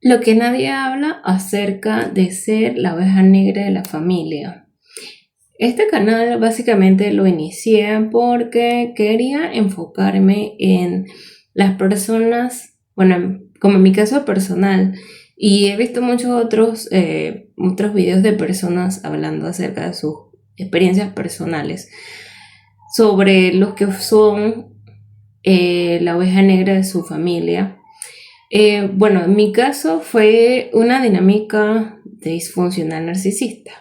Lo que nadie habla acerca de ser la oveja negra de la familia. Este canal básicamente lo inicié porque quería enfocarme en las personas, bueno, como en mi caso personal, y he visto muchos otros videos de personas hablando acerca de sus experiencias personales sobre los que son la oveja negra de su familia. Bueno, en mi caso fue una dinámica de disfuncional narcisista.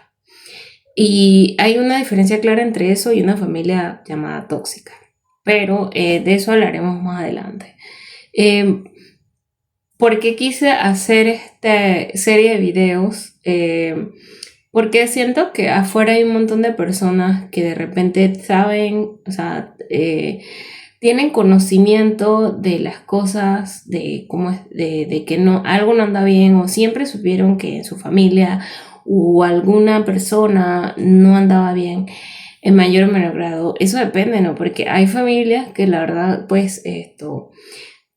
Y hay una diferencia clara entre eso y una familia llamada tóxica. Pero de eso hablaremos más adelante. Eh, ¿Por qué quise hacer esta serie de videos? Porque siento que afuera hay un montón de personas que de repente saben, o sea, tienen conocimiento de las cosas, de cómo es, de que no, algo no anda bien, o siempre supieron que en su familia o alguna persona no andaba bien en mayor o menor grado. Eso depende, ¿no? Porque hay familias que la verdad, pues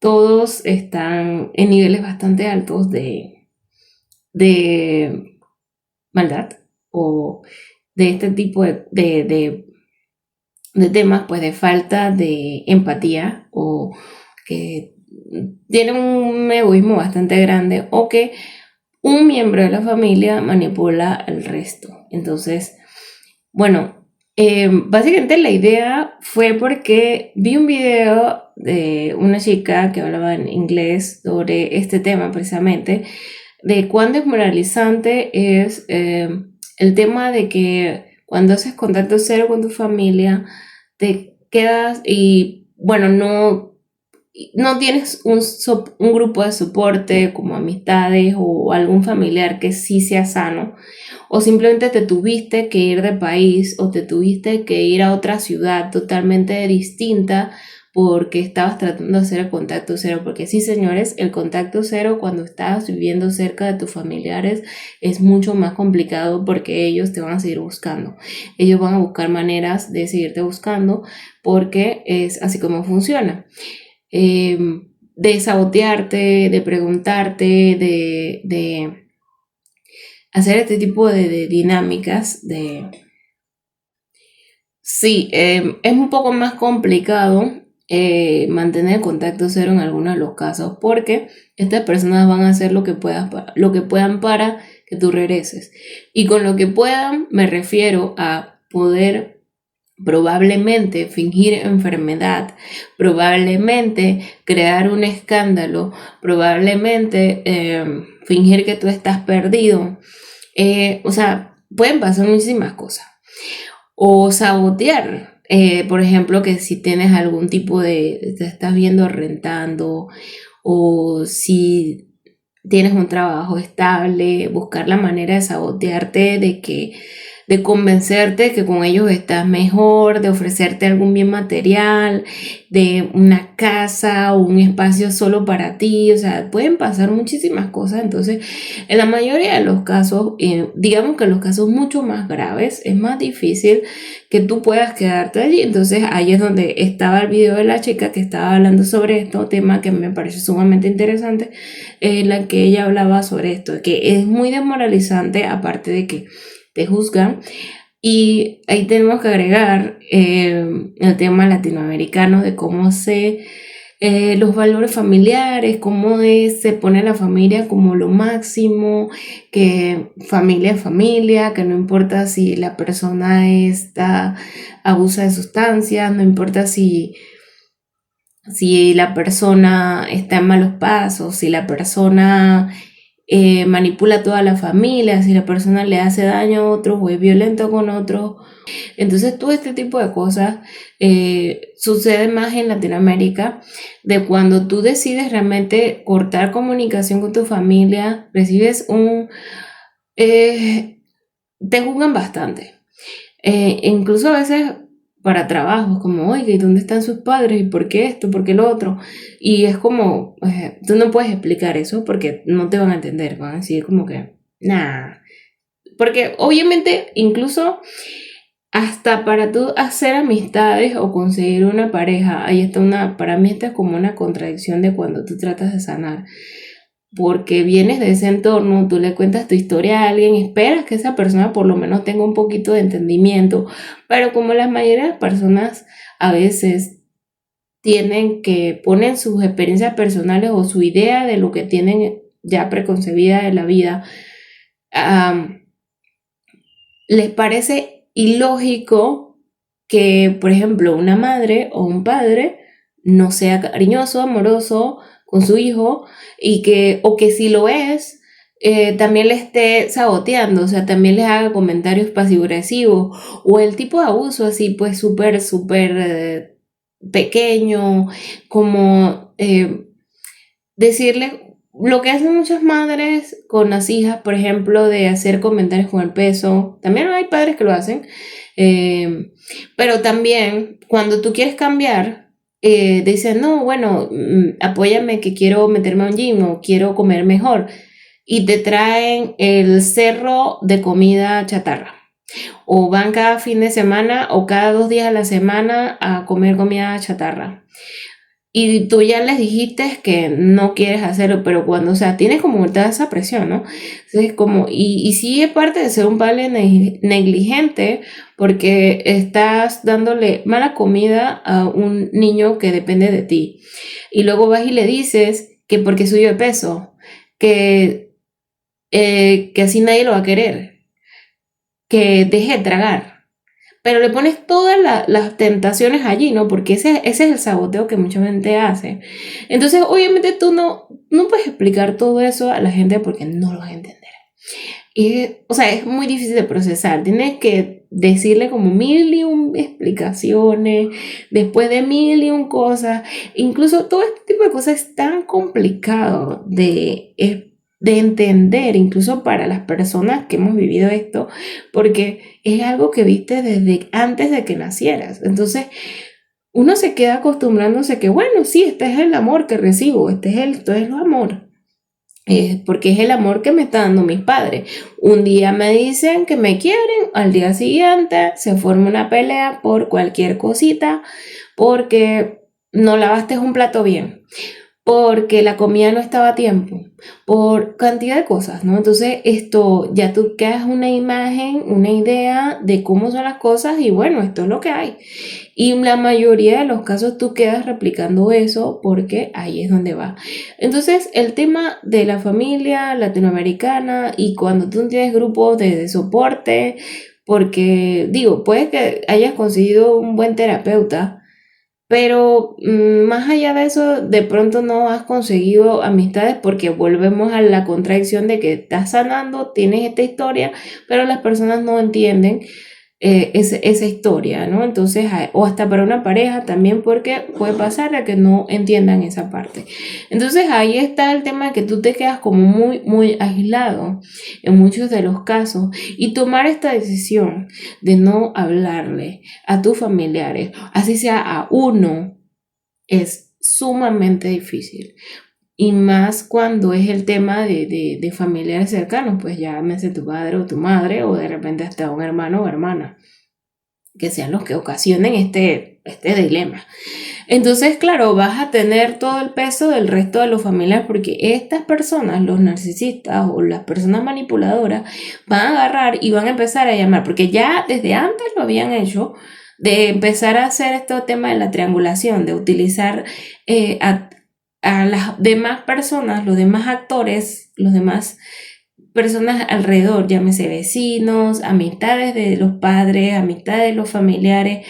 todos están en niveles bastante altos de maldad o de este tipo de temas, pues de falta de empatía o que tienen un egoísmo bastante grande o que un miembro de la familia manipula al resto. Entonces, bueno, básicamente la idea fue porque vi un video de una chica que hablaba en inglés sobre este tema precisamente, de cuán desmoralizante es el tema de que cuando haces contacto cero con tu familia, te quedas y, bueno, no tienes un grupo de soporte como amistades o algún familiar que sí sea sano, o simplemente te tuviste que ir de país o te tuviste que ir a otra ciudad totalmente distinta porque estabas tratando de hacer el contacto cero, porque sí, señores, el contacto cero cuando estás viviendo cerca de tus familiares es mucho más complicado porque ellos te van a seguir buscando. Ellos van a buscar maneras de seguirte buscando porque es así como funciona. eh, de sabotearte, de preguntarte, de hacer este tipo de dinámicas. Sí, es un poco más complicado mantener el contacto cero en algunos de los casos porque estas personas van a hacer lo que puedan para que tú regreses. Y con lo que puedan me refiero a poder probablemente fingir enfermedad, probablemente crear un escándalo, probablemente fingir que tú estás perdido. O sea, pueden pasar muchísimas cosas. O sabotear, por ejemplo, que si tienes algún tipo te estás viendo rentando o si tienes un trabajo estable, buscar la manera de sabotearte, de convencerte que con ellos estás mejor, de ofrecerte algún bien material, de una casa o un espacio solo para ti. O sea, pueden pasar muchísimas cosas. Entonces, en la mayoría de los casos, digamos que en los casos mucho más graves, es más difícil que tú puedas quedarte allí. Entonces, ahí es donde estaba el video de la chica que estaba hablando sobre esto, tema que me parece sumamente interesante, en la que ella hablaba sobre esto, que es muy desmoralizante, aparte de que te juzgan. Y ahí tenemos que agregar el tema latinoamericano de cómo los valores familiares, se pone la familia como lo máximo, que familia es familia, que no importa si la persona abusa de sustancias, no importa si la persona está en malos pasos, si la persona manipula a toda la familia, si la persona le hace daño a otros o es violento con otros. Entonces todo este tipo de cosas sucede más en Latinoamérica, de cuando tú decides realmente cortar comunicación con tu familia, eh, te juzgan bastante. Incluso a veces para trabajos, como, oiga, ¿y dónde están sus padres? ¿Y por qué esto? ¿Por qué lo otro? Y es como, tú no puedes explicar eso porque no te van a entender, van a decir como que, nah. Porque obviamente, incluso hasta para tú hacer amistades o conseguir una pareja, para mí esta es como una contradicción de cuando tú tratas de sanar. porque vienes de ese entorno, tú le cuentas tu historia a alguien, esperas que esa persona por lo menos tenga un poquito de entendimiento, pero como la mayoría de las personas a veces tienen que poner sus experiencias personales o su idea de lo que tienen ya preconcebida de la vida, les parece ilógico que, por ejemplo, una madre o un padre no sea cariñoso, amoroso con su hijo o que si lo es, también le esté saboteando, o sea, también les haga comentarios pasivo-agresivos o el tipo de abuso así, pues súper pequeño, como decirle lo que hacen muchas madres con las hijas, por ejemplo, de hacer comentarios con el peso. También hay padres que lo hacen, pero también cuando tú quieres cambiar, dicen, no, bueno, apóyame que quiero meterme a un gym o quiero comer mejor. Y te traen el cerro de comida chatarra. O van cada fin de semana o cada 2 días a la semana a comer comida chatarra. Y tú ya les dijiste que no quieres hacerlo, pero cuando, o sea, tienes como toda esa presión, ¿no? Entonces, como, y sí es parte de ser un padre negligente, porque estás dándole mala comida a un niño que depende de ti. Y luego vas y le dices que porque subió de peso, que así nadie lo va a querer, que deje de tragar. Pero le pones todas las tentaciones allí, ¿no? Porque ese es el saboteo que mucha gente hace. Entonces, obviamente tú no puedes explicar todo eso a la gente porque no lo vas a entender. Y, o sea, es muy difícil de procesar. Tienes que decirle como 1001 explicaciones, después de 1001 cosas. Incluso todo este tipo de cosas es tan complicado de entender, incluso para las personas que hemos vivido esto, porque es algo que viste desde antes de que nacieras. Entonces, uno se queda acostumbrándose que, bueno, sí, este es el amor que recibo, esto es el amor. Porque es el amor que me están dando mis padres. Un día me dicen que me quieren, al día siguiente se forma una pelea por cualquier cosita, porque no lavaste un plato bien, porque la comida no estaba a tiempo, por cantidad de cosas, ¿no? Entonces esto ya tú quedas una imagen, una idea de cómo son las cosas y bueno, esto es lo que hay. Y la mayoría de los casos tú quedas replicando eso porque ahí es donde va. Entonces el tema de la familia latinoamericana y cuando tú tienes grupos de soporte, porque digo, puede que hayas conseguido un buen terapeuta, pero más allá de eso, de pronto no has conseguido amistades porque volvemos a la contradicción de que estás sanando, tienes esta historia, pero las personas no entienden esa historia, ¿no? Entonces, o hasta para una pareja también porque puede pasar a que no entiendan esa parte. Entonces ahí está el tema de que tú te quedas como muy aislado en muchos de los casos y tomar esta decisión de no hablarle a tus familiares, así sea a uno, es sumamente difícil. Y más cuando es el tema de familiares cercanos, pues llámese tu padre o tu madre, o de repente hasta un hermano o hermana, que sean los que ocasionen este dilema. Entonces, claro, vas a tener todo el peso del resto de los familiares porque estas personas, los narcisistas o las personas manipuladoras, van a agarrar y van a empezar a llamar, porque ya desde antes lo habían hecho, de empezar a hacer este tema de la triangulación, de utilizar a las demás personas, los demás actores, los demás personas alrededor, llámese vecinos, amistades de los padres, amistades de los familiares,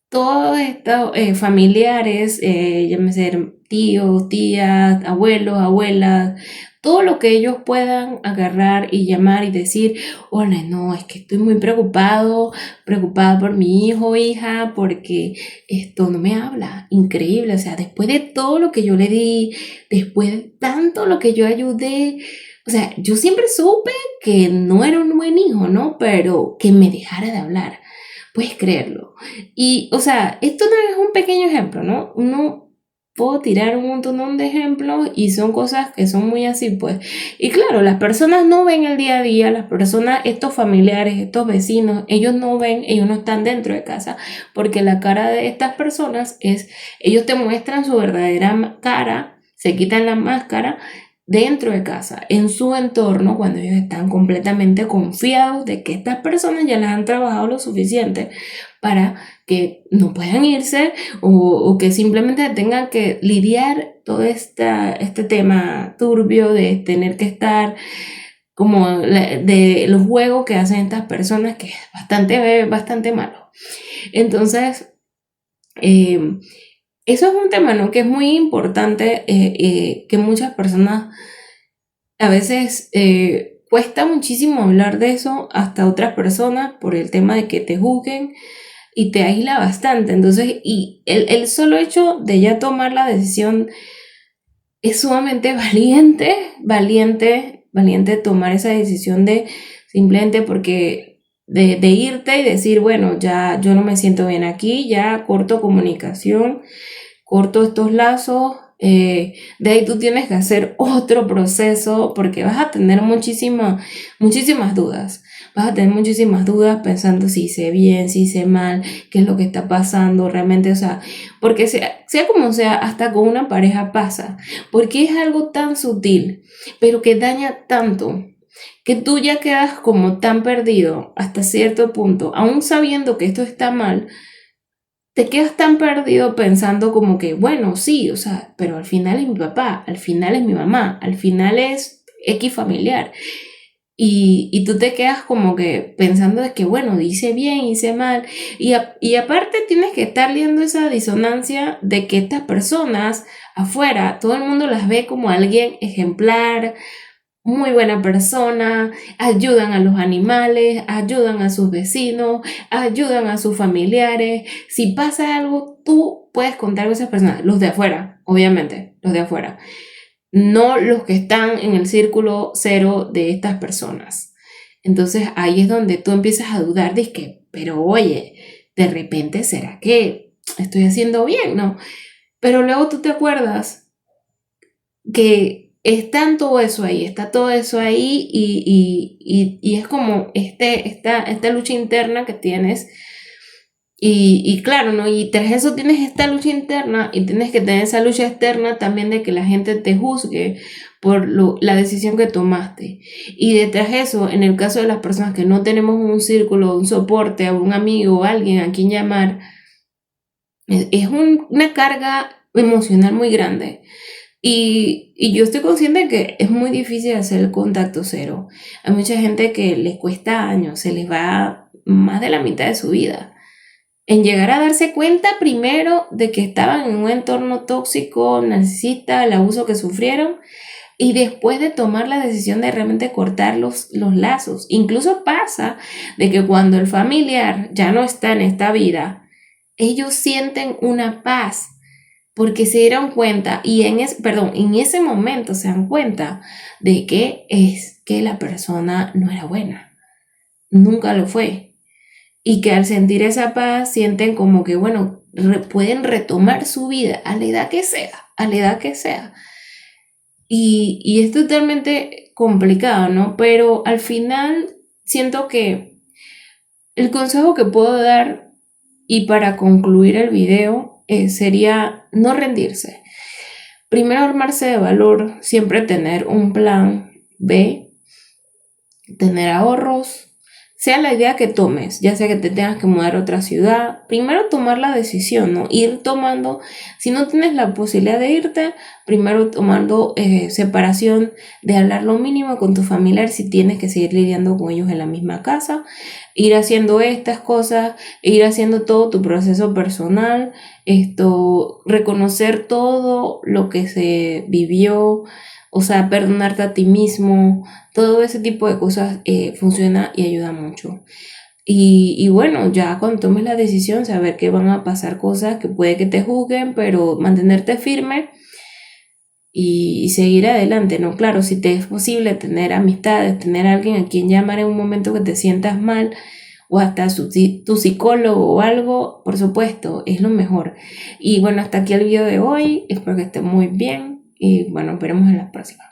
todos estos familiares, llámese tíos, tías, abuelos, abuelas, todo lo que ellos puedan agarrar y llamar y decir, hola, no, es que estoy muy preocupada por mi hijo o hija, porque esto no me habla, increíble, o sea, después de todo lo que yo le di, después de tanto lo que yo ayudé, o sea, yo siempre supe que no era un buen hijo, ¿no? Pero que me dejara de hablar. Puedes creerlo. Y, o sea, esto no es un pequeño ejemplo, ¿no? Uno puedo tirar un montón de ejemplos y son cosas que son muy así, pues. Y claro, las personas no ven el día a día, las personas, estos familiares, estos vecinos, ellos no ven, ellos no están dentro de casa, porque la cara de estas personas es, ellos te muestran su verdadera cara se quitan la máscara dentro de casa, en su entorno, cuando ellos están completamente confiados de que estas personas ya las han trabajado lo suficiente para que no puedan irse o que simplemente tengan que lidiar todo este tema turbio de tener que estar como de los juegos que hacen estas personas, que es bastante malo. Entonces, eso es un tema, ¿no?, que es muy importante, que muchas personas a veces cuesta muchísimo hablar de eso hasta otras personas por el tema de que te juzguen y te aísla bastante. Entonces, y el solo hecho de ya tomar la decisión es sumamente valiente tomar esa decisión de simplemente porque de irte y decir, bueno, ya yo no me siento bien aquí, ya corto comunicación, corto estos lazos. De ahí tú tienes que hacer otro proceso porque vas a tener muchísimas dudas. Vas a tener muchísimas dudas pensando si hice bien, si hice mal, qué es lo que está pasando realmente, o sea, porque sea como sea, hasta con una pareja pasa, porque es algo tan sutil, pero que daña tanto, que tú ya quedas como tan perdido hasta cierto punto, aún sabiendo que esto está mal, te quedas tan perdido pensando como que, bueno, sí, o sea, pero al final es mi papá, al final es mi mamá, al final es X familiar. Y tú te quedas como que pensando de que, bueno, hice bien, hice mal. Y aparte tienes que estar lidiando esa disonancia de que estas personas afuera, todo el mundo las ve como alguien ejemplar, muy buena persona, ayudan a los animales, ayudan a sus vecinos, ayudan a sus familiares. Si pasa algo, tú puedes contar con esas personas, los de afuera, obviamente, los de afuera, no los que están en el círculo cero de estas personas. Entonces ahí es donde tú empiezas a dudar de que, pero oye, de repente será que estoy haciendo bien, ¿no? Pero luego tú te acuerdas que está todo eso ahí y es como esta lucha interna que tienes y claro, ¿no? Y tras eso tienes esta lucha interna y tienes que tener esa lucha externa también de que la gente te juzgue por la decisión que tomaste. Y detrás de eso, en el caso de las personas que no tenemos un círculo, un soporte, un amigo o alguien a quien llamar, es una carga emocional muy grande. Y yo estoy consciente de que es muy difícil hacer el contacto cero. Hay mucha gente que les cuesta años, se les va más de la mitad de su vida en llegar a darse cuenta primero de que estaban en un entorno tóxico, narcisista, el abuso que sufrieron, y después de tomar la decisión de realmente cortar los lazos. Incluso pasa de que cuando el familiar ya no está en esta vida, ellos sienten una paz porque se dieron cuenta y en ese momento se dan cuenta de que es que la persona no era buena, nunca lo fue, y que al sentir esa paz sienten como que, bueno, pueden retomar su vida a la edad que sea. Y es totalmente complicado, ¿no? Pero al final siento que el consejo que puedo dar, y para concluir el video, sería no rendirse. Primero, armarse de valor, siempre tener un plan B, tener ahorros, sea la idea que tomes, ya sea que te tengas que mudar a otra ciudad, primero tomar la decisión, ¿no? Ir tomando, si no tienes la posibilidad de irte, primero tomando separación, de hablar lo mínimo con tu familiar si tienes que seguir lidiando con ellos en la misma casa, ir haciendo estas cosas, ir haciendo todo tu proceso personal, reconocer todo lo que se vivió, o sea, perdonarte a ti mismo, todo ese tipo de cosas funciona y ayuda mucho. Y bueno, ya cuando tomes la decisión, saber que van a pasar cosas que puede que te juzguen, pero mantenerte firme y seguir adelante, ¿no? Claro, si te es posible tener amistades, tener a alguien a quien llamar en un momento que te sientas mal, o hasta tu psicólogo o algo, por supuesto, es lo mejor. Y bueno, hasta aquí el video de hoy, espero que esté muy bien y bueno, veremos en la próxima.